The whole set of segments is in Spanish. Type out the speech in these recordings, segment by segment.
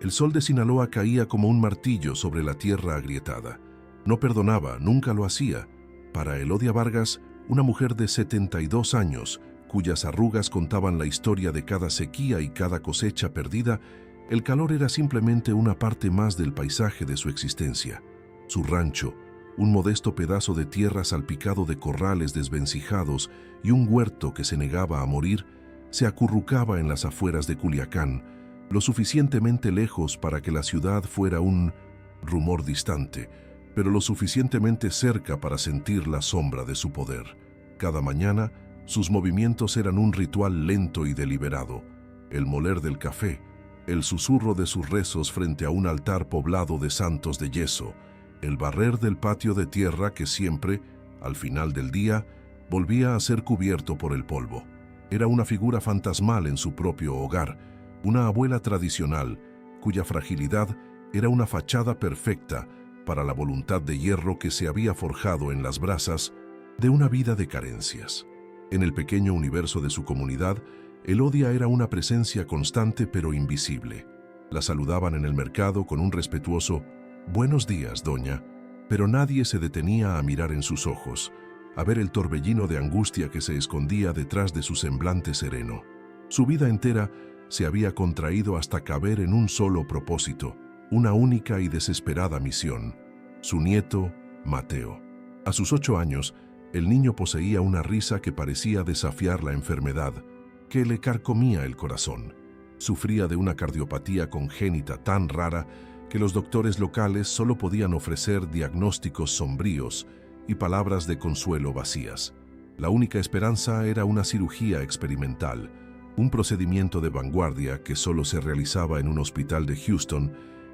El sol de Sinaloa caía como un martillo sobre la tierra agrietada. No perdonaba, nunca lo hacía. Para Elodia Vargas, una mujer de 72 años, cuyas arrugas contaban la historia de cada sequía y cada cosecha perdida, el calor era simplemente una parte más del paisaje de su existencia. Su rancho, un modesto pedazo de tierra salpicado de corrales desvencijados y un huerto que se negaba a morir, se acurrucaba en las afueras de Culiacán, lo suficientemente lejos para que la ciudad fuera un rumor distante, pero lo suficientemente cerca para sentir la sombra de su poder. Cada mañana, sus movimientos eran un ritual lento y deliberado. El moler del café, el susurro de sus rezos frente a un altar poblado de santos de yeso, el barrer del patio de tierra que siempre, al final del día, volvía a ser cubierto por el polvo. Era una figura fantasmal en su propio hogar, una abuela tradicional, cuya fragilidad era una fachada perfecta para la voluntad de hierro que se había forjado en las brasas de una vida de carencias. En el pequeño universo de su comunidad, Elodia era una presencia constante pero invisible. La saludaban en el mercado con un respetuoso «Buenos días, doña», pero nadie se detenía a mirar en sus ojos, a ver el torbellino de angustia que se escondía detrás de su semblante sereno. Su vida entera se había contraído hasta caber en un solo propósito, una única y desesperada misión: su nieto, Mateo. A sus 8 años, el niño poseía una risa que parecía desafiar la enfermedad, que le carcomía el corazón. Sufría de una cardiopatía congénita tan rara que los doctores locales solo podían ofrecer diagnósticos sombríos y palabras de consuelo vacías. La única esperanza era una cirugía experimental, un procedimiento de vanguardia que solo se realizaba en un hospital de Houston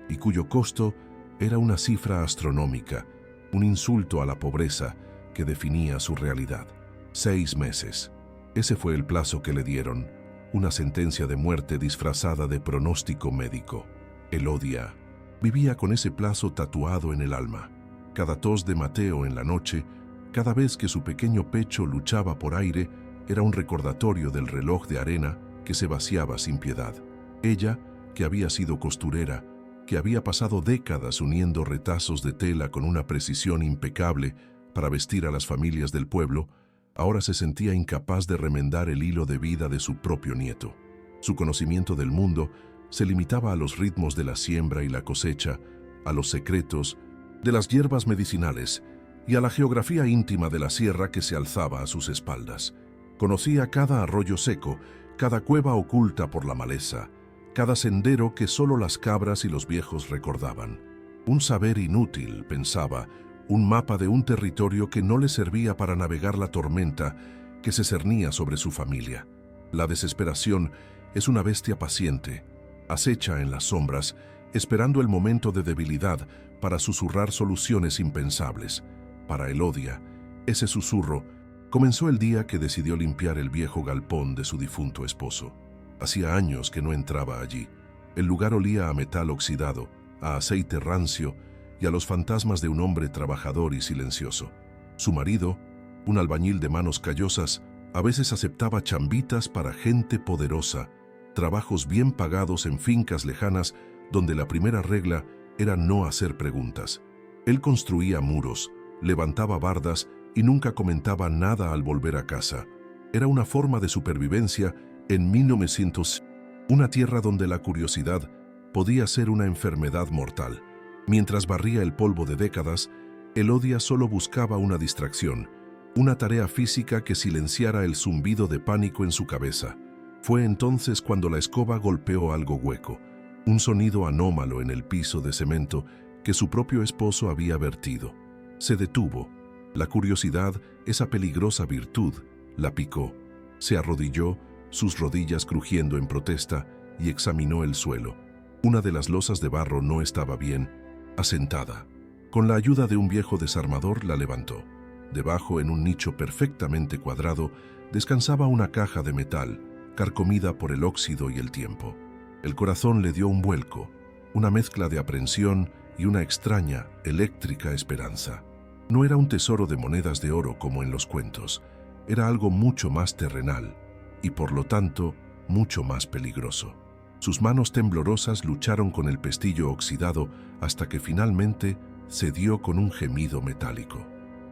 y cuyo costo era una cifra astronómica, un insulto a la pobreza que definía su realidad. 6 meses. Ese fue el plazo que le dieron, una sentencia de muerte disfrazada de pronóstico médico. Elodia vivía con ese plazo tatuado en el alma. Cada tos de Mateo en la noche, cada vez que su pequeño pecho luchaba por aire, era un recordatorio del reloj de arena que se vaciaba sin piedad. Ella, que había sido costurera, que había pasado décadas uniendo retazos de tela con una precisión impecable para vestir a las familias del pueblo, ahora se sentía incapaz de remendar el hilo de vida de su propio nieto. Su conocimiento del mundo se limitaba a los ritmos de la siembra y la cosecha, a los secretos de las hierbas medicinales y a la geografía íntima de la sierra que se alzaba a sus espaldas. Conocía cada arroyo seco, cada cueva oculta por la maleza, cada sendero que solo las cabras y los viejos recordaban. Un saber inútil, pensaba, un mapa de un territorio que no le servía para navegar la tormenta que se cernía sobre su familia. La desesperación es una bestia paciente, acecha en las sombras, esperando el momento de debilidad para susurrar soluciones impensables. Para Elodia, ese susurro comenzó el día que decidió limpiar el viejo galpón de su difunto esposo. Hacía años que no entraba allí. El lugar olía a metal oxidado, a aceite rancio y a los fantasmas de un hombre trabajador y silencioso. Su marido, un albañil de manos callosas, a veces aceptaba chambitas para gente poderosa, trabajos bien pagados en fincas lejanas donde la primera regla era no hacer preguntas. Él construía muros, levantaba bardas y nunca comentaba nada al volver a casa. Era una forma de supervivencia en 1900, una tierra donde la curiosidad podía ser una enfermedad mortal. Mientras barría el polvo de décadas, Elodia solo buscaba una distracción, una tarea física que silenciara el zumbido de pánico en su cabeza. Fue entonces cuando la escoba golpeó algo hueco, un sonido anómalo en el piso de cemento que su propio esposo había vertido. Se detuvo. La curiosidad, esa peligrosa virtud, la picó. Se arrodilló, sus rodillas crujiendo en protesta, y examinó el suelo. Una de las losas de barro no estaba bien, asentada. Con la ayuda de un viejo desarmador la levantó. Debajo, en un nicho perfectamente cuadrado, descansaba una caja de metal, carcomida por el óxido y el tiempo. El corazón le dio un vuelco, una mezcla de aprensión y una extraña, eléctrica esperanza. No era un tesoro de monedas de oro como en los cuentos, era algo mucho más terrenal y, por lo tanto, mucho más peligroso. Sus manos temblorosas lucharon con el pestillo oxidado hasta que finalmente cedió con un gemido metálico.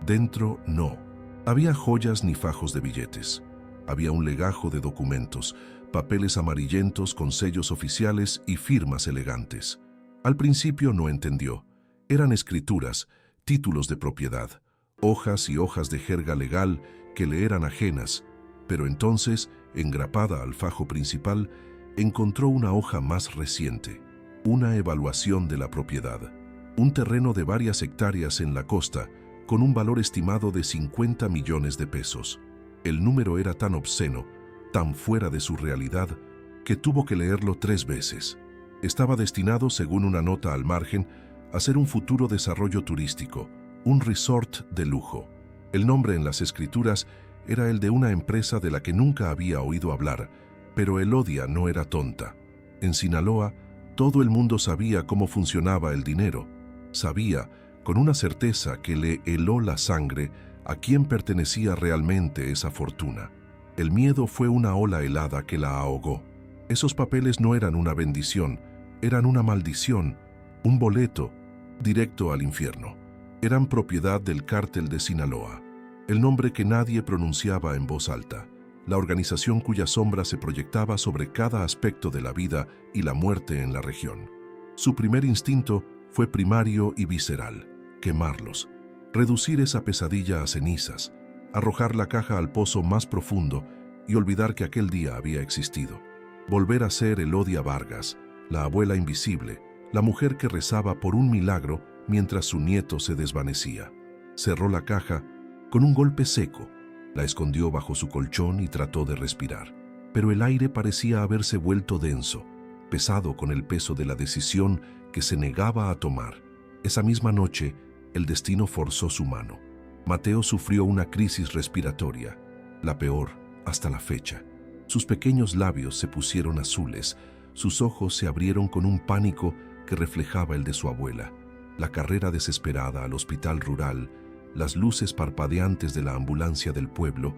Dentro no. Había joyas ni fajos de billetes. Había un legajo de documentos, papeles amarillentos con sellos oficiales y firmas elegantes. Al principio no entendió. Eran escrituras, títulos de propiedad, hojas y hojas de jerga legal que le eran ajenas, pero entonces, engrapada al fajo principal, encontró una hoja más reciente, una evaluación de la propiedad, un terreno de varias hectáreas en la costa, con un valor estimado de 50 millones de pesos. El número era tan obsceno, tan fuera de su realidad, que tuvo que leerlo 3 veces. Estaba destinado, según una nota al margen, a ser un futuro desarrollo turístico, un resort de lujo. El nombre en las escrituras era el de una empresa de la que nunca había oído hablar, pero Elodia no era tonta. En Sinaloa, todo el mundo sabía cómo funcionaba el dinero. Sabía, con una certeza que le heló la sangre, a quién pertenecía realmente esa fortuna. El miedo fue una ola helada que la ahogó. Esos papeles no eran una bendición, eran una maldición, un boleto directo al infierno. Eran propiedad del cártel de Sinaloa, el nombre que nadie pronunciaba en voz alta, la organización cuya sombra se proyectaba sobre cada aspecto de la vida y la muerte en la región. Su primer instinto fue primario y visceral: quemarlos, reducir esa pesadilla a cenizas, arrojar la caja al pozo más profundo y olvidar que aquel día había existido. Volver a ser Elodia Vargas, la abuela invisible, la mujer que rezaba por un milagro mientras su nieto se desvanecía. Cerró la caja con un golpe seco, la escondió bajo su colchón y trató de respirar. Pero el aire parecía haberse vuelto denso, pesado con el peso de la decisión que se negaba a tomar. Esa misma noche, el destino forzó su mano. Mateo sufrió una crisis respiratoria, la peor hasta la fecha. Sus pequeños labios se pusieron azules, sus ojos se abrieron con un pánico que reflejaba el de su abuela. La carrera desesperada al hospital rural, las luces parpadeantes de la ambulancia del pueblo,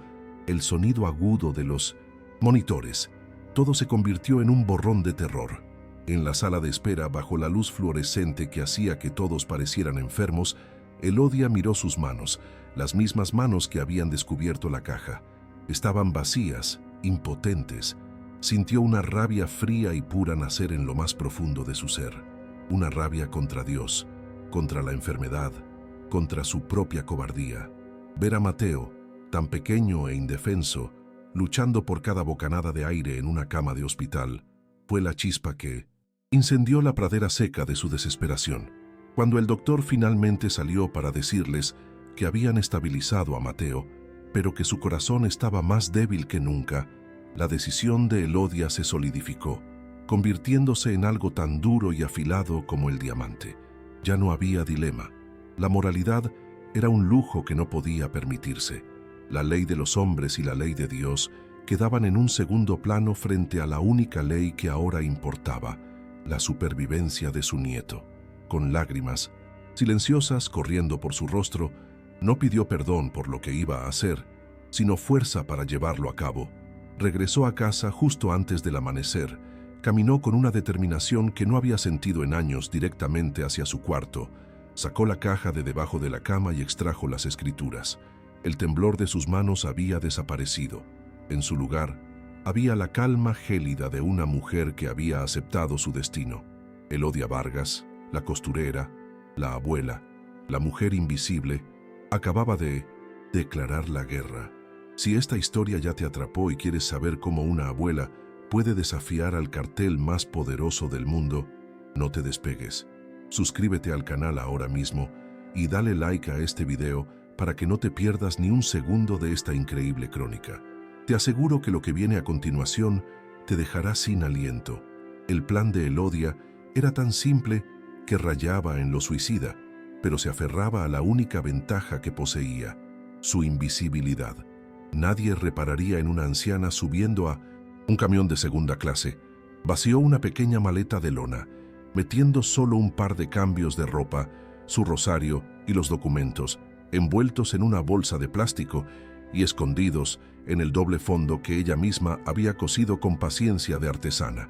el sonido agudo de los monitores, todo se convirtió en un borrón de terror. En la sala de espera, bajo la luz fluorescente que hacía que todos parecieran enfermos, Elodia miró sus manos, las mismas manos que habían descubierto la caja. Estaban vacías, impotentes. Sintió una rabia fría y pura nacer en lo más profundo de su ser. Una rabia contra Dios, contra la enfermedad, contra su propia cobardía. Ver a Mateo, tan pequeño e indefenso, luchando por cada bocanada de aire en una cama de hospital, fue la chispa que incendió la pradera seca de su desesperación. Cuando el doctor finalmente salió para decirles que habían estabilizado a Mateo, pero que su corazón estaba más débil que nunca, la decisión de Elodia se solidificó, convirtiéndose en algo tan duro y afilado como el diamante. Ya no había dilema. La moralidad era un lujo que no podía permitirse. La ley de los hombres y la ley de Dios quedaban en un segundo plano frente a la única ley que ahora importaba, la supervivencia de su nieto. Con lágrimas, silenciosas corriendo por su rostro, no pidió perdón por lo que iba a hacer, sino fuerza para llevarlo a cabo. Regresó a casa justo antes del amanecer, caminó con una determinación que no había sentido en años directamente hacia su cuarto, sacó la caja de debajo de la cama y extrajo las escrituras. El temblor de sus manos había desaparecido. En su lugar, había la calma gélida de una mujer que había aceptado su destino. Elodia Vargas, la costurera, la abuela, la mujer invisible, acababa de declarar la guerra. Si esta historia ya te atrapó y quieres saber cómo una abuela puede desafiar al cartel más poderoso del mundo, no te despegues. Suscríbete al canal ahora mismo y dale like a este video para que no te pierdas ni un segundo de esta increíble crónica. Te aseguro que lo que viene a continuación te dejará sin aliento. El plan de Elodia era tan simple que rayaba en lo suicida, pero se aferraba a la única ventaja que poseía: su invisibilidad. Nadie repararía en una anciana subiendo a un camión de segunda clase. Vació una pequeña maleta de lona, metiendo solo un par de cambios de ropa, su rosario y los documentos, envueltos en una bolsa de plástico y escondidos en el doble fondo que ella misma había cosido con paciencia de artesana.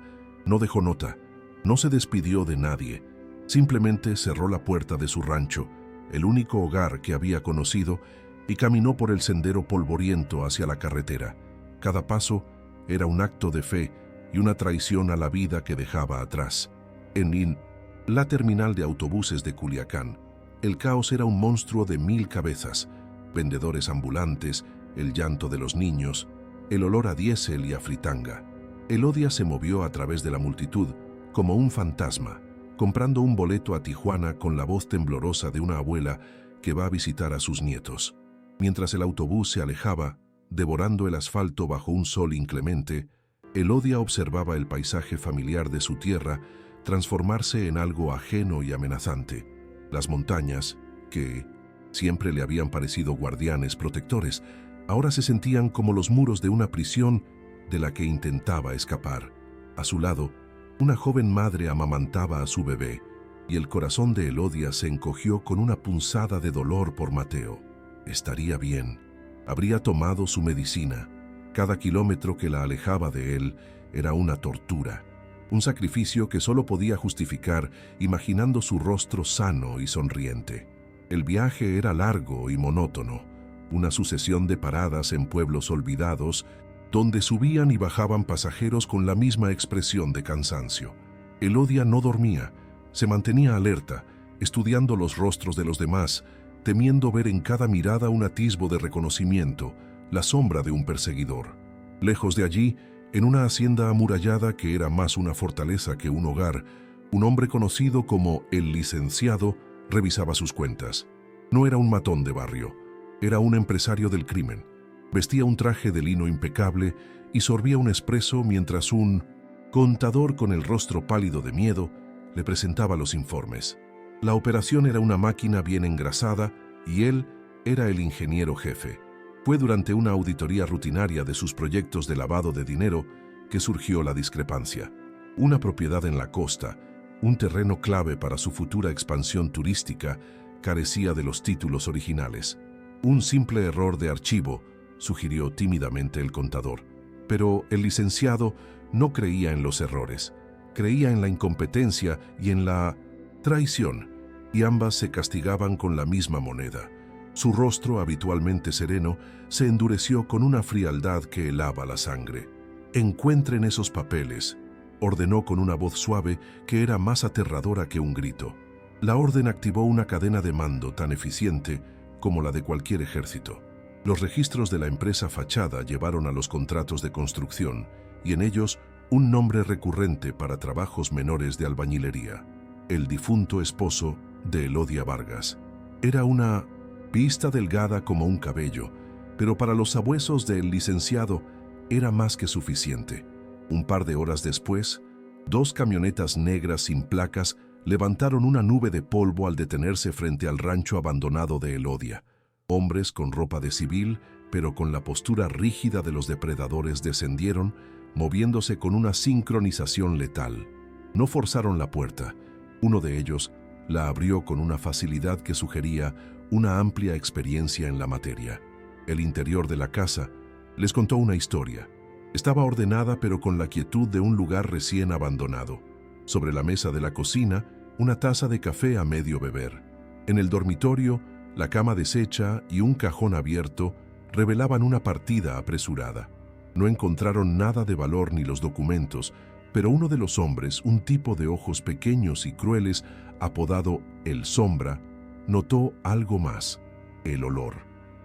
No dejó nota, no se despidió de nadie, simplemente cerró la puerta de su rancho, el único hogar que había conocido, y caminó por el sendero polvoriento hacia la carretera. Cada paso era un acto de fe y una traición a la vida que dejaba atrás. En la terminal de autobuses de Culiacán, el caos era un monstruo de 1000 cabezas, vendedores ambulantes, el llanto de los niños, el olor a diésel y a fritanga. Elodia se movió a través de la multitud como un fantasma, comprando un boleto a Tijuana con la voz temblorosa de una abuela que va a visitar a sus nietos. Mientras el autobús se alejaba, devorando el asfalto bajo un sol inclemente, Elodia observaba el paisaje familiar de su tierra transformarse en algo ajeno y amenazante. Las montañas, que siempre le habían parecido guardianes protectores, ahora se sentían como los muros de una prisión de la que intentaba escapar. A su lado, una joven madre amamantaba a su bebé, y el corazón de Elodia se encogió con una punzada de dolor por Mateo. Estaría bien. Habría tomado su medicina. Cada kilómetro que la alejaba de él era una tortura, un sacrificio que solo podía justificar imaginando su rostro sano y sonriente. El viaje era largo y monótono, una sucesión de paradas en pueblos olvidados, donde subían y bajaban pasajeros con la misma expresión de cansancio. Elodia no dormía, se mantenía alerta, estudiando los rostros de los demás, temiendo ver en cada mirada un atisbo de reconocimiento, la sombra de un perseguidor. Lejos de allí, en una hacienda amurallada que era más una fortaleza que un hogar, un hombre conocido como el licenciado revisaba sus cuentas. No era un matón de barrio, era un empresario del crimen. Vestía un traje de lino impecable y sorbía un espresso mientras un contador con el rostro pálido de miedo le presentaba los informes. La operación era una máquina bien engrasada y él era el ingeniero jefe. Fue durante una auditoría rutinaria de sus proyectos de lavado de dinero que surgió la discrepancia. Una propiedad en la costa, un terreno clave para su futura expansión turística, carecía de los títulos originales. Un simple error de archivo, sugirió tímidamente el contador. Pero el licenciado no creía en los errores, creía en la incompetencia y en la traición, y ambas se castigaban con la misma moneda. Su rostro, habitualmente sereno, se endureció con una frialdad que helaba la sangre. «Encuentren esos papeles», ordenó con una voz suave que era más aterradora que un grito. La orden activó una cadena de mando tan eficiente como la de cualquier ejército. Los registros de la empresa fachada llevaron a los contratos de construcción y en ellos un nombre recurrente para trabajos menores de albañilería: el difunto esposo de Elodia Vargas. Era una pista delgada como un cabello, pero para los sabuesos del licenciado era más que suficiente. Un par de horas después, 2 camionetas negras sin placas levantaron una nube de polvo al detenerse frente al rancho abandonado de Elodia. Hombres con ropa de civil, pero con la postura rígida de los depredadores, descendieron, moviéndose con una sincronización letal. No forzaron la puerta. Uno de ellos la abrió con una facilidad que sugería una amplia experiencia en la materia. El interior de la casa les contó una historia. Estaba ordenada, pero con la quietud de un lugar recién abandonado. Sobre la mesa de la cocina, una taza de café a medio beber. En el dormitorio, la cama deshecha y un cajón abierto revelaban una partida apresurada. No encontraron nada de valor ni los documentos, pero uno de los hombres, un tipo de ojos pequeños y crueles, apodado El Sombra, notó algo más: el olor.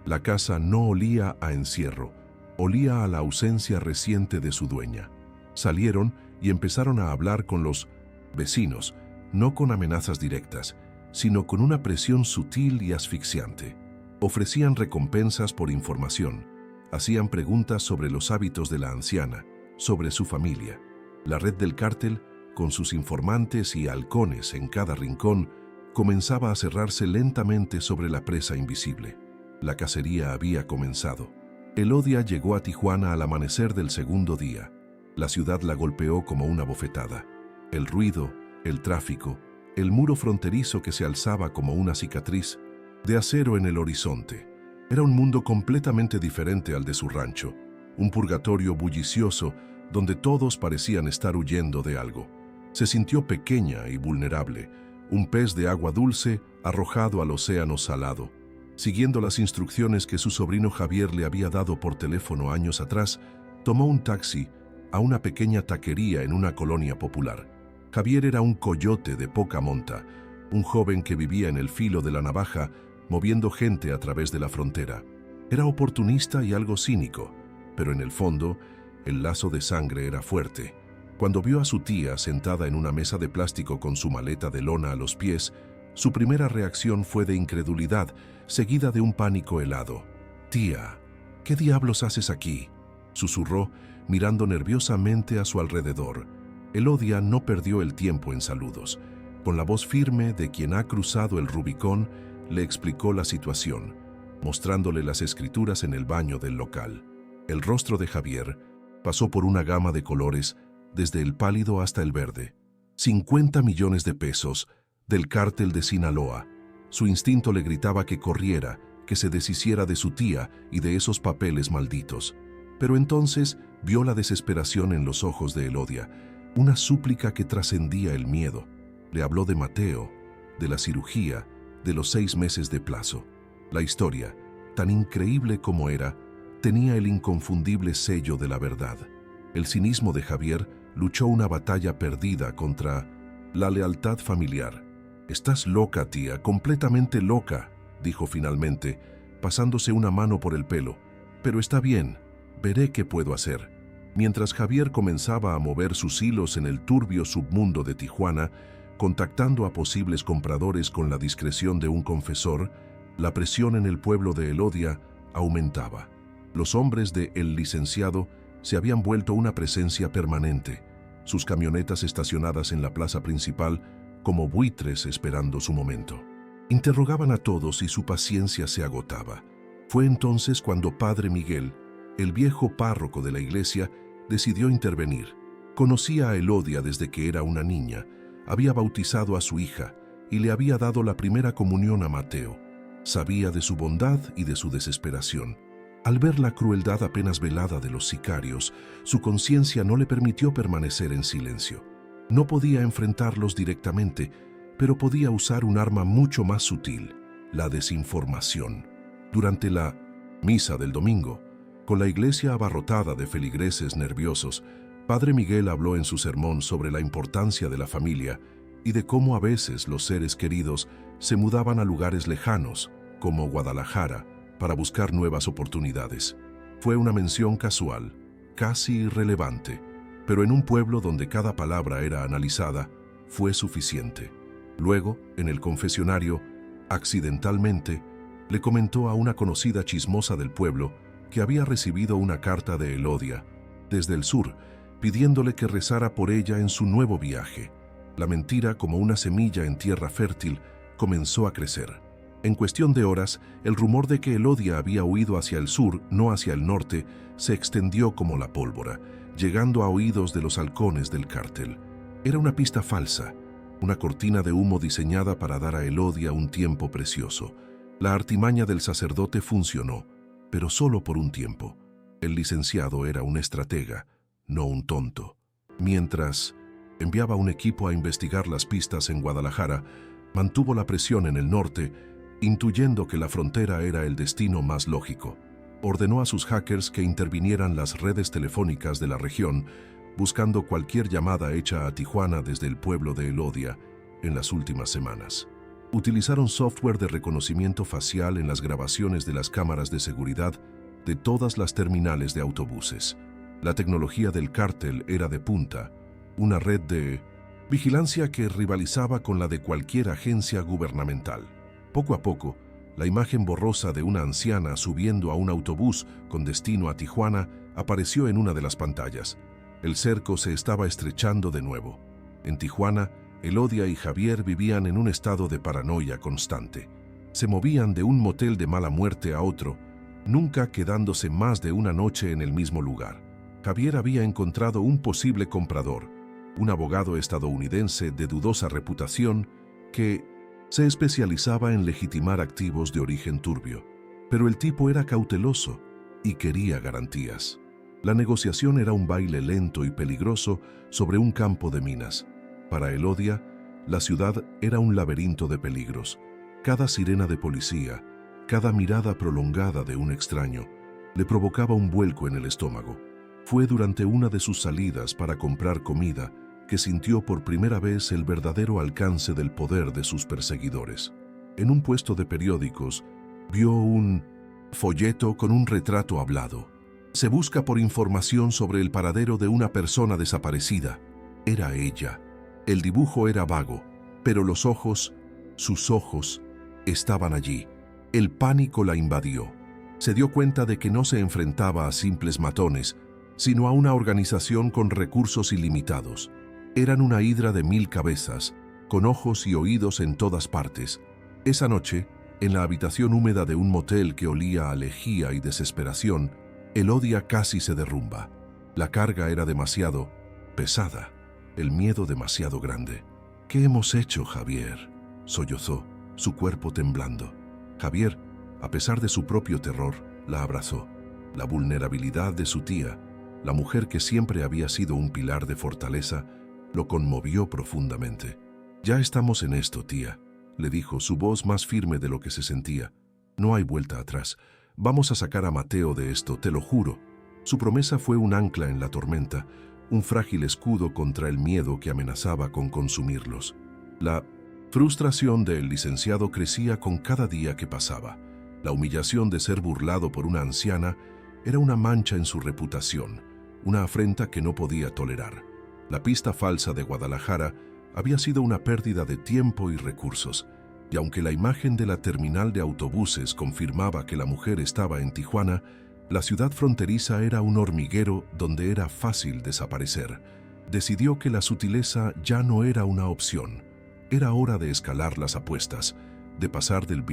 La casa no olía a encierro, olía a la ausencia reciente de su dueña. Salieron y empezaron a hablar con los vecinos, no con amenazas directas, sino con una presión sutil y asfixiante. Ofrecían recompensas por información, hacían preguntas sobre los hábitos de la anciana, sobre su familia. La red del cártel, con sus informantes y halcones en cada rincón, comenzaba a cerrarse lentamente sobre la presa invisible. La cacería había comenzado. Elodia llegó a Tijuana al amanecer del segundo día. La ciudad la golpeó como una bofetada. El ruido, el tráfico, el muro fronterizo que se alzaba como una cicatriz de acero en el horizonte. Era un mundo completamente diferente al de su rancho, un purgatorio bullicioso donde todos parecían estar huyendo de algo. Se sintió pequeña y vulnerable, un pez de agua dulce arrojado al océano salado. Siguiendo las instrucciones que su sobrino Javier le había dado por teléfono años atrás, tomó un taxi a una pequeña taquería en una colonia popular. Javier era un coyote de poca monta, un joven que vivía en el filo de la navaja, moviendo gente a través de la frontera. Era oportunista y algo cínico, pero en el fondo, el lazo de sangre era fuerte. Cuando vio a su tía sentada en una mesa de plástico con su maleta de lona a los pies, su primera reacción fue de incredulidad, seguida de un pánico helado. «Tía, ¿qué diablos haces aquí?», susurró, mirando nerviosamente a su alrededor. Elodia no perdió el tiempo en saludos. Con la voz firme de quien ha cruzado el Rubicón, le explicó la situación, mostrándole las escrituras en el baño del local. El rostro de Javier pasó por una gama de colores, desde el pálido hasta el verde. 50 millones de pesos, del cártel de Sinaloa. Su instinto le gritaba que corriera, que se deshiciera de su tía y de esos papeles malditos. Pero entonces vio la desesperación en los ojos de Elodia, una súplica que trascendía el miedo. Le habló de Mateo, de la cirugía, de los 6 meses de plazo. La historia, tan increíble como era, tenía el inconfundible sello de la verdad. El cinismo de Javier luchó una batalla perdida contra la lealtad familiar. «Estás loca, tía, completamente loca», dijo finalmente, pasándose una mano por el pelo. «Pero está bien, veré qué puedo hacer». Mientras Javier comenzaba a mover sus hilos en el turbio submundo de Tijuana, contactando a posibles compradores con la discreción de un confesor, la presión en el pueblo de Elodia aumentaba. Los hombres de El Licenciado se habían vuelto una presencia permanente, sus camionetas estacionadas en la plaza principal como buitres esperando su momento. Interrogaban a todos y su paciencia se agotaba. Fue entonces cuando Padre Miguel, el viejo párroco de la iglesia, decidió intervenir. Conocía a Elodia desde que era una niña, había bautizado a su hija y le había dado la primera comunión a Mateo. Sabía de su bondad y de su desesperación. Al ver la crueldad apenas velada de los sicarios, su conciencia no le permitió permanecer en silencio. No podía enfrentarlos directamente, pero podía usar un arma mucho más sutil, la desinformación. Durante la misa del domingo, con la iglesia abarrotada de feligreses nerviosos, Padre Miguel habló en su sermón sobre la importancia de la familia y de cómo a veces los seres queridos se mudaban a lugares lejanos, como Guadalajara, para buscar nuevas oportunidades. Fue una mención casual, casi irrelevante, pero en un pueblo donde cada palabra era analizada, fue suficiente. Luego, en el confesionario, accidentalmente, le comentó a una conocida chismosa del pueblo que había recibido una carta de Elodia, desde el sur, pidiéndole que rezara por ella en su nuevo viaje. La mentira, como una semilla en tierra fértil, comenzó a crecer. En cuestión de horas, el rumor de que Elodia había huido hacia el sur, no hacia el norte, se extendió como la pólvora, llegando a oídos de los halcones del cártel. Era una pista falsa, una cortina de humo diseñada para dar a Elodia un tiempo precioso. La artimaña del sacerdote funcionó, pero solo por un tiempo. El licenciado era un estratega, no un tonto. Mientras enviaba un equipo a investigar las pistas en Guadalajara, mantuvo la presión en el norte, intuyendo que la frontera era el destino más lógico. Ordenó a sus hackers que intervinieran las redes telefónicas de la región, buscando cualquier llamada hecha a Tijuana desde el pueblo de Elodia en las últimas semanas. Utilizaron software de reconocimiento facial en las grabaciones de las cámaras de seguridad de todas las terminales de autobuses. La tecnología del cártel era de punta, una red de vigilancia que rivalizaba con la de cualquier agencia gubernamental. Poco a poco, la imagen borrosa de una anciana subiendo a un autobús con destino a Tijuana apareció en una de las pantallas. El cerco se estaba estrechando de nuevo. En Tijuana, Elodia y Javier vivían en un estado de paranoia constante. Se movían de un motel de mala muerte a otro, nunca quedándose más de una noche en el mismo lugar. Javier había encontrado un posible comprador, un abogado estadounidense de dudosa reputación que se especializaba en legitimar activos de origen turbio. Pero el tipo era cauteloso y quería garantías. La negociación era un baile lento y peligroso sobre un campo de minas. Para Elodia, la ciudad era un laberinto de peligros. Cada sirena de policía, cada mirada prolongada de un extraño, le provocaba un vuelco en el estómago. Fue durante una de sus salidas para comprar comida que sintió por primera vez el verdadero alcance del poder de sus perseguidores. En un puesto de periódicos, vio un folleto con un retrato hablado. Se busca por información sobre el paradero de una persona desaparecida. Era ella. El dibujo era vago, pero los ojos, sus ojos, estaban allí. El pánico la invadió. Se dio cuenta de que no se enfrentaba a simples matones, sino a una organización con recursos ilimitados. Eran una hidra de 1000 cabezas, con ojos y oídos en todas partes. Esa noche, en la habitación húmeda de un motel que olía a lejía y desesperación, Elodia casi se derrumba. La carga era demasiado pesada, el miedo demasiado grande. «¿Qué hemos hecho, Javier?», sollozó, su cuerpo temblando. Javier, a pesar de su propio terror, la abrazó. La vulnerabilidad de su tía, la mujer que siempre había sido un pilar de fortaleza, lo conmovió profundamente. «Ya estamos en esto, tía», le dijo, su voz más firme de lo que se sentía. «No hay vuelta atrás. Vamos a sacar a Mateo de esto, te lo juro». Su promesa fue un ancla en la tormenta, un frágil escudo contra el miedo que amenazaba con consumirlos. La frustración del licenciado crecía con cada día que pasaba. La humillación de ser burlado por una anciana era una mancha en su reputación, una afrenta que no podía tolerar. La pista falsa de Guadalajara había sido una pérdida de tiempo y recursos, y aunque la imagen de la terminal de autobuses confirmaba que la mujer estaba en Tijuana, la ciudad fronteriza era un hormiguero donde era fácil desaparecer. Decidió que la sutileza ya no era una opción. Era hora de escalar las apuestas, de pasar del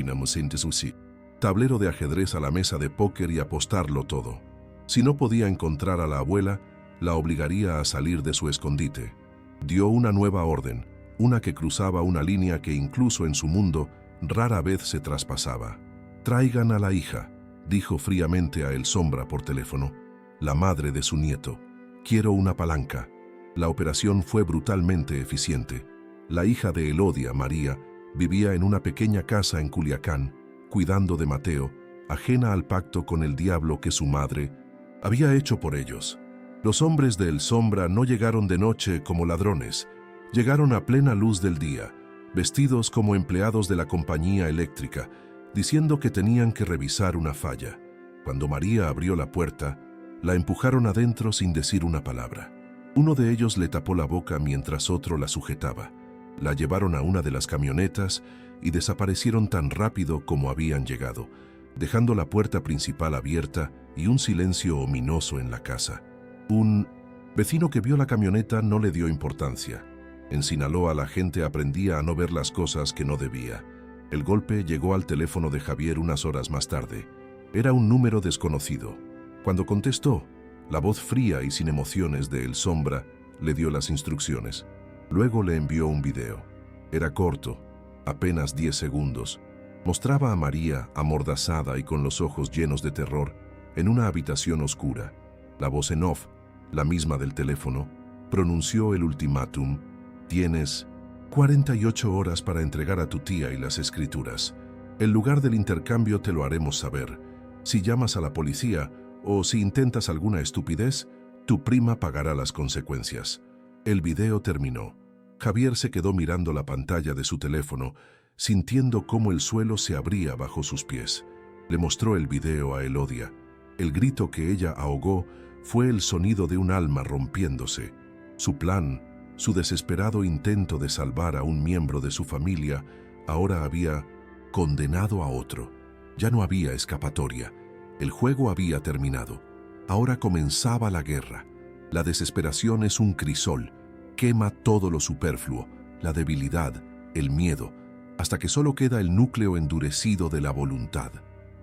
tablero de ajedrez a la mesa de póker y apostarlo todo. Si no podía encontrar a la abuela, la obligaría a salir de su escondite. Dio una nueva orden, una que cruzaba una línea que incluso en su mundo rara vez se traspasaba. «Traigan a la hija», dijo fríamente a El Sombra por teléfono, la madre de su nieto. «Quiero una palanca». La operación fue brutalmente eficiente. La hija de Elodia, María, vivía en una pequeña casa en Culiacán, cuidando de Mateo, ajena al pacto con el diablo que su madre había hecho por ellos. Los hombres de El Sombra no llegaron de noche como ladrones, llegaron a plena luz del día, vestidos como empleados de la compañía eléctrica, diciendo que tenían que revisar una falla. Cuando María abrió la puerta, la empujaron adentro sin decir una palabra. Uno de ellos le tapó la boca mientras otro la sujetaba. La llevaron a una de las camionetas y desaparecieron tan rápido como habían llegado, dejando la puerta principal abierta y un silencio ominoso en la casa. Un vecino que vio la camioneta no le dio importancia. En Sinaloa la gente aprendía a no ver las cosas que no debía. El golpe llegó al teléfono de Javier unas horas más tarde. Era un número desconocido. Cuando contestó, la voz fría y sin emociones de El Sombra le dio las instrucciones. Luego le envió un video. Era corto, apenas 10 segundos. Mostraba a María, amordazada y con los ojos llenos de terror, en una habitación oscura. La voz en off, la misma del teléfono, pronunció el ultimátum: «Tienes 48 horas para entregar a tu tía y las escrituras. El lugar del intercambio te lo haremos saber. Si llamas a la policía o si intentas alguna estupidez, tu prima pagará las consecuencias». El video terminó. Javier se quedó mirando la pantalla de su teléfono, sintiendo cómo el suelo se abría bajo sus pies. Le mostró el video a Elodia. El grito que ella ahogó fue el sonido de un alma rompiéndose. Su plan, su desesperado intento de salvar a un miembro de su familia, ahora había condenado a otro. Ya no había escapatoria. El juego había terminado. Ahora comenzaba la guerra. La desesperación es un crisol. Quema todo lo superfluo, la debilidad, el miedo, hasta que solo queda el núcleo endurecido de la voluntad.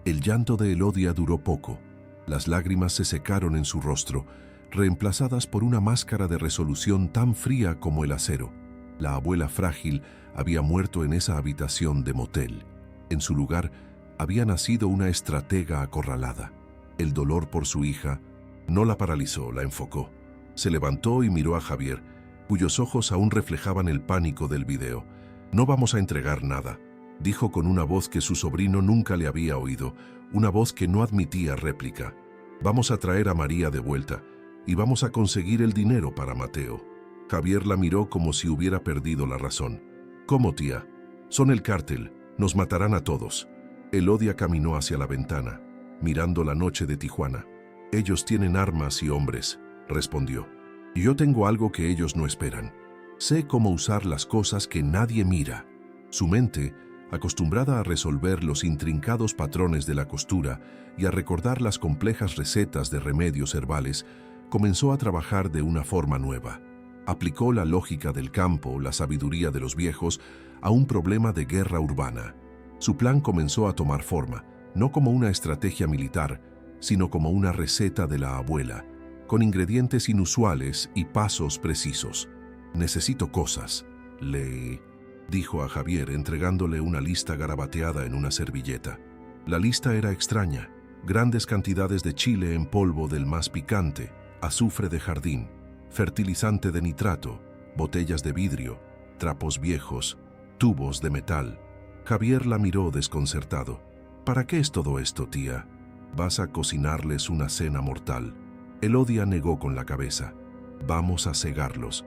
El llanto de Elodia duró poco. Las lágrimas se secaron en su rostro, reemplazadas por una máscara de resolución tan fría como el acero. La abuela frágil había muerto en esa habitación de motel. En su lugar había nacido una estratega acorralada. El dolor por su hija No la paralizó, la enfocó. Se levantó y miró a Javier, cuyos ojos aún reflejaban el pánico del video. «No vamos a entregar nada», dijo con una voz que su sobrino nunca le había oído, una voz que no admitía réplica. «Vamos a traer a María de vuelta y vamos a conseguir el dinero para Mateo». Javier la miró como si hubiera perdido la razón. «¿Cómo, tía? Son el cártel, nos matarán a todos». Elodia caminó hacia la ventana, mirando la noche de Tijuana. «Ellos tienen armas y hombres», respondió. «Y yo tengo algo que ellos no esperan. Sé cómo usar las cosas que nadie mira». Su mente, acostumbrada a resolver los intrincados patrones de la costura y a recordar las complejas recetas de remedios herbales, comenzó a trabajar de una forma nueva. Aplicó la lógica del campo, la sabiduría de los viejos, a un problema de guerra urbana. Su plan comenzó a tomar forma, no como una estrategia militar, sino como una receta de la abuela, con ingredientes inusuales y pasos precisos. «Necesito cosas», le dijo a Javier, entregándole una lista garabateada en una servilleta. La lista era extraña: grandes cantidades de chile en polvo del más picante, azufre de jardín, fertilizante de nitrato, botellas de vidrio, trapos viejos, tubos de metal. Javier la miró desconcertado. «¿Para qué es todo esto, tía? ¿Vas a cocinarles una cena mortal?» Elodia negó con la cabeza. «Vamos a cegarlos,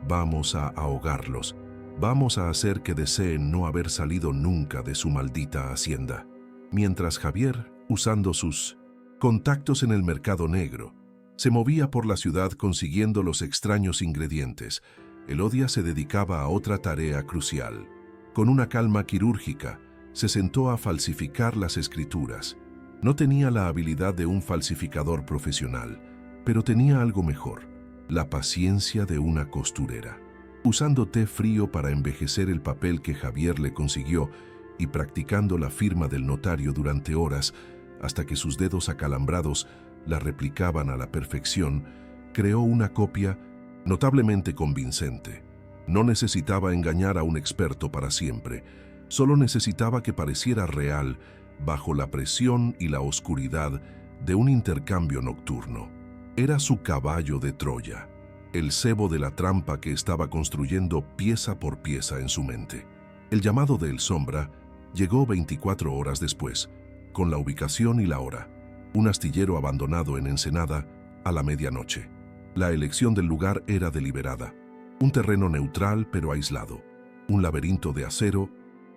vamos a ahogarlos, vamos a hacer que deseen no haber salido nunca de su maldita hacienda». Mientras Javier, usando sus contactos en el mercado negro, se movía por la ciudad consiguiendo los extraños ingredientes, Elodia se dedicaba a otra tarea crucial. Con una calma quirúrgica, se sentó a falsificar las escrituras. No tenía la habilidad de un falsificador profesional, pero tenía algo mejor: la paciencia de una costurera. Usando té frío para envejecer el papel que Javier le consiguió y practicando la firma del notario durante horas, hasta que sus dedos acalambrados la replicaban a la perfección, creó una copia notablemente convincente. No necesitaba engañar a un experto para siempre, solo necesitaba que pareciera real bajo la presión y la oscuridad de un intercambio nocturno. Era su caballo de Troya, el cebo de la trampa que estaba construyendo pieza por pieza en su mente. El llamado de El Sombra llegó 24 horas después, con la ubicación y la hora: un astillero abandonado en Ensenada a la medianoche. La elección del lugar era deliberada: un terreno neutral pero aislado, un laberinto de acero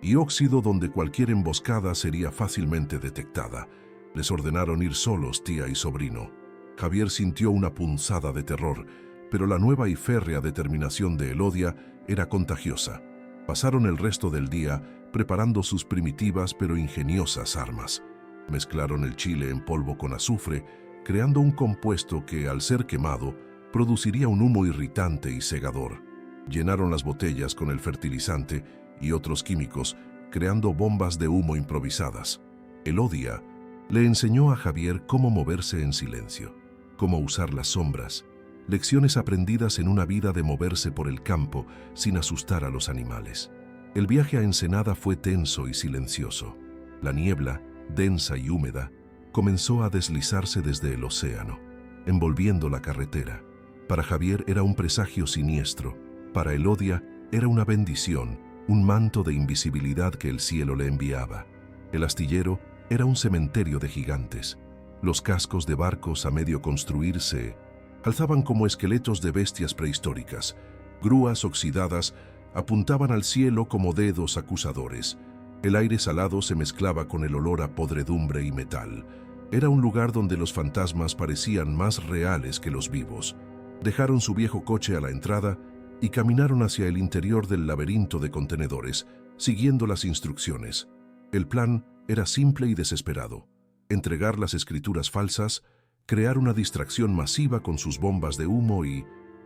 y óxido donde cualquier emboscada sería fácilmente detectada. Les ordenaron ir solos, tía y sobrino. Javier sintió una punzada de terror, pero la nueva y férrea determinación de Elodia era contagiosa. Pasaron el resto del día preparando sus primitivas pero ingeniosas armas. Mezclaron el chile en polvo con azufre, creando un compuesto que, al ser quemado, produciría un humo irritante y cegador. Llenaron las botellas con el fertilizante y otros químicos, creando bombas de humo improvisadas. Elodia le enseñó a Javier cómo moverse en silencio, cómo usar las sombras, lecciones aprendidas en una vida de moverse por el campo sin asustar a los animales. El viaje a Ensenada fue tenso y silencioso. La niebla, densa y húmeda, comenzó a deslizarse desde el océano, envolviendo la carretera. Para Javier era un presagio siniestro, para Elodia era una bendición, un manto de invisibilidad que el cielo le enviaba. El astillero era un cementerio de gigantes. Los cascos de barcos a medio construirse alzaban como esqueletos de bestias prehistóricas. Grúas oxidadas apuntaban al cielo como dedos acusadores. El aire salado se mezclaba con el olor a podredumbre y metal. Era un lugar donde los fantasmas parecían más reales que los vivos. Dejaron su viejo coche a la entrada y caminaron hacia el interior del laberinto de contenedores, siguiendo las instrucciones. El plan era simple y desesperado: entregar las escrituras falsas, crear una distracción masiva con sus bombas de humo y,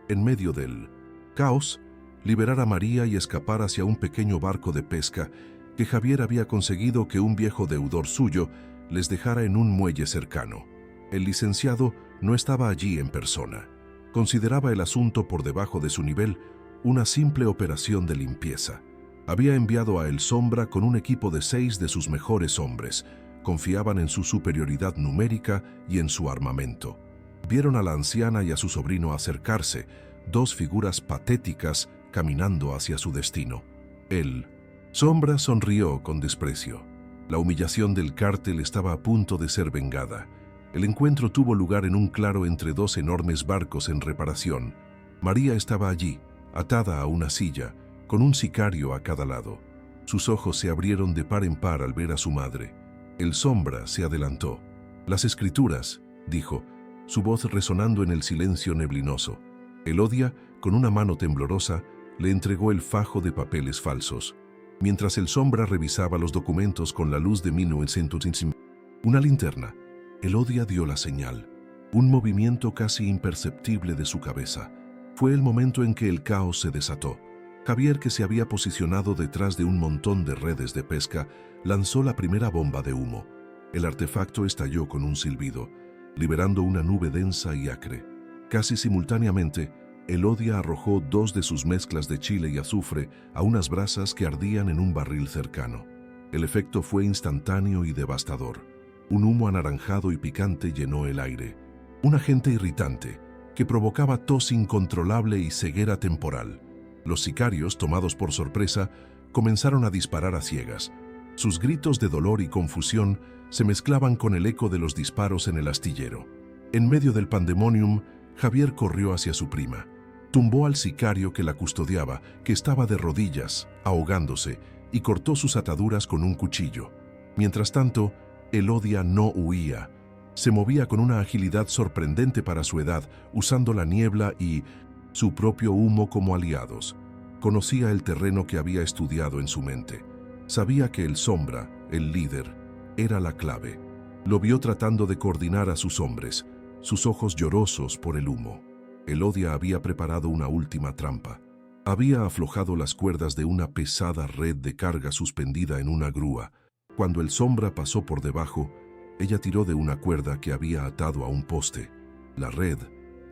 en medio del caos, liberar a María y escapar hacia un pequeño barco de pesca que Javier había conseguido que un viejo deudor suyo les dejara en un muelle cercano. El licenciado no estaba allí en persona. Consideraba el asunto por debajo de su nivel una simple operación de limpieza. Había enviado a El Sombra con un equipo de 6 de sus mejores hombres. Confiaban en su superioridad numérica y en su armamento. Vieron a la anciana y a su sobrino acercarse, dos figuras patéticas caminando hacia su destino. El Sombra sonrió con desprecio. La humillación del cártel estaba a punto de ser vengada. El encuentro tuvo lugar en un claro entre dos enormes barcos en reparación. María estaba allí, atada a una silla, con un sicario a cada lado. Sus ojos se abrieron de par en par al ver a su madre. El Sombra se adelantó. «Las escrituras», dijo, su voz resonando en el silencio neblinoso. Elodia, con una mano temblorosa, le entregó el fajo de papeles falsos. Mientras el Sombra revisaba los documentos con la luz de 1950, una linterna, Elodia dio la señal. Un movimiento casi imperceptible de su cabeza. Fue el momento en que el caos se desató. Javier, que se había posicionado detrás de un montón de redes de pesca, lanzó la primera bomba de humo. El artefacto estalló con un silbido, liberando una nube densa y acre. Casi simultáneamente, Elodia arrojó dos de sus mezclas de chile y azufre a unas brasas que ardían en un barril cercano. El efecto fue instantáneo y devastador. Un humo anaranjado y picante llenó el aire. Un agente irritante que provocaba tos incontrolable y ceguera temporal. Los sicarios, tomados por sorpresa, comenzaron a disparar a ciegas. Sus gritos de dolor y confusión se mezclaban con el eco de los disparos en el astillero. En medio del pandemonium, Javier corrió hacia su prima. Tumbó al sicario que la custodiaba, que estaba de rodillas, ahogándose, y cortó sus ataduras con un cuchillo. Mientras tanto, Elodia no huía. Se movía con una agilidad sorprendente para su edad, usando la niebla y su propio humo como aliados. Conocía el terreno que había estudiado en su mente. Sabía que el Sombra, el líder, era la clave. Lo vio tratando de coordinar a sus hombres, sus ojos llorosos por el humo. Elodia había preparado una última trampa. Había aflojado las cuerdas de una pesada red de carga suspendida en una grúa. Cuando el Sombra pasó por debajo, ella tiró de una cuerda que había atado a un poste. La red,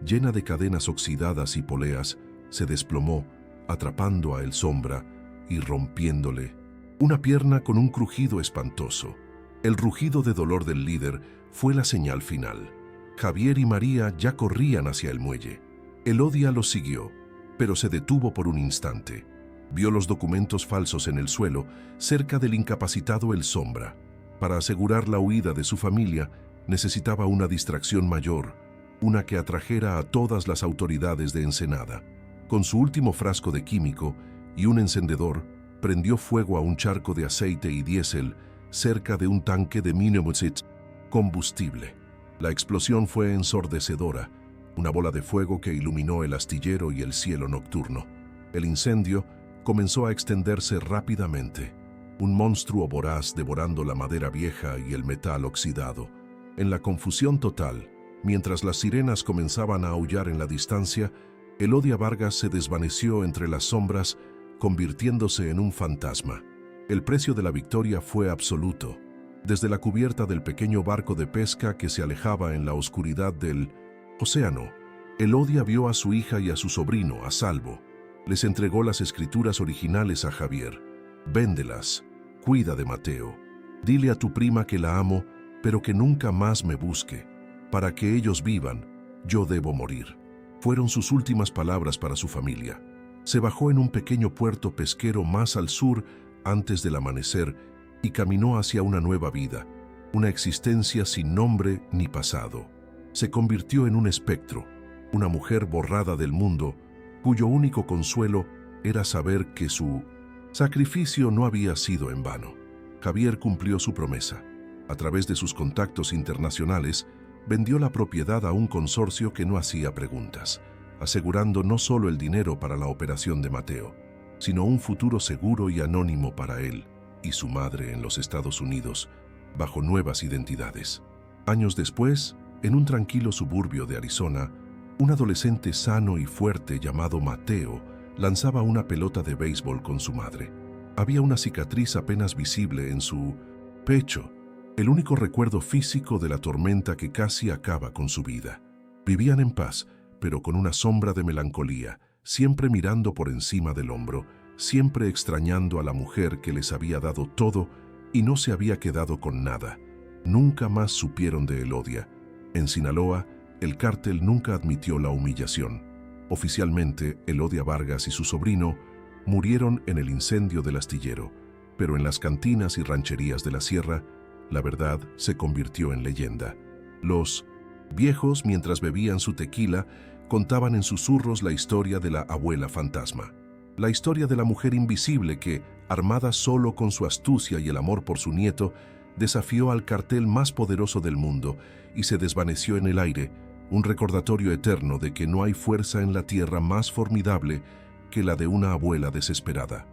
llena de cadenas oxidadas y poleas, se desplomó, atrapando a el Sombra y rompiéndole una pierna con un crujido espantoso. El rugido de dolor del líder fue la señal final. Javier y María ya corrían hacia el muelle. Elodia los siguió, pero se detuvo por un instante. Vio los documentos falsos en el suelo, cerca del incapacitado el Sombra. Para asegurar la huida de su familia, necesitaba una distracción mayor, una que atrajera a todas las autoridades de Ensenada. Con su último frasco de químico y un encendedor, prendió fuego a un charco de aceite y diésel cerca de un tanque de combustible. La explosión fue ensordecedora, una bola de fuego que iluminó el astillero y el cielo nocturno. El incendio comenzó a extenderse rápidamente, un monstruo voraz devorando la madera vieja y el metal oxidado. En la confusión total, mientras las sirenas comenzaban a aullar en la distancia, Elodia Vargas se desvaneció entre las sombras, convirtiéndose en un fantasma. El precio de la victoria fue absoluto. Desde la cubierta del pequeño barco de pesca que se alejaba en la oscuridad del océano, Elodia vio a su hija y a su sobrino a salvo. Les entregó las escrituras originales a Javier. «Véndelas, cuida de Mateo. Dile a tu prima que la amo, pero que nunca más me busque. Para que ellos vivan, yo debo morir». Fueron sus últimas palabras para su familia. Se bajó en un pequeño puerto pesquero más al sur antes del amanecer y caminó hacia una nueva vida, una existencia sin nombre ni pasado. Se convirtió en un espectro, una mujer borrada del mundo, cuyo único consuelo era saber que su sacrificio no había sido en vano. Javier cumplió su promesa. A través de sus contactos internacionales, vendió la propiedad a un consorcio que no hacía preguntas, asegurando no solo el dinero para la operación de Mateo, sino un futuro seguro y anónimo para él y su madre en los Estados Unidos, bajo nuevas identidades. Años después, en un tranquilo suburbio de Arizona, un adolescente sano y fuerte llamado Mateo lanzaba una pelota de béisbol con su madre. Había una cicatriz apenas visible en su pecho, el único recuerdo físico de la tormenta que casi acaba con su vida. Vivían en paz, pero con una sombra de melancolía, siempre mirando por encima del hombro, siempre extrañando a la mujer que les había dado todo y no se había quedado con nada. Nunca más supieron de Elodia. En Sinaloa, el cártel nunca admitió la humillación. Oficialmente, Elodia Vargas y su sobrino murieron en el incendio del astillero, pero en las cantinas y rancherías de la sierra, la verdad se convirtió en leyenda. Los viejos, mientras bebían su tequila, contaban en susurros la historia de la abuela fantasma. La historia de la mujer invisible que, armada solo con su astucia y el amor por su nieto, desafió al cartel más poderoso del mundo y se desvaneció en el aire, un recordatorio eterno de que no hay fuerza en la tierra más formidable que la de una abuela desesperada.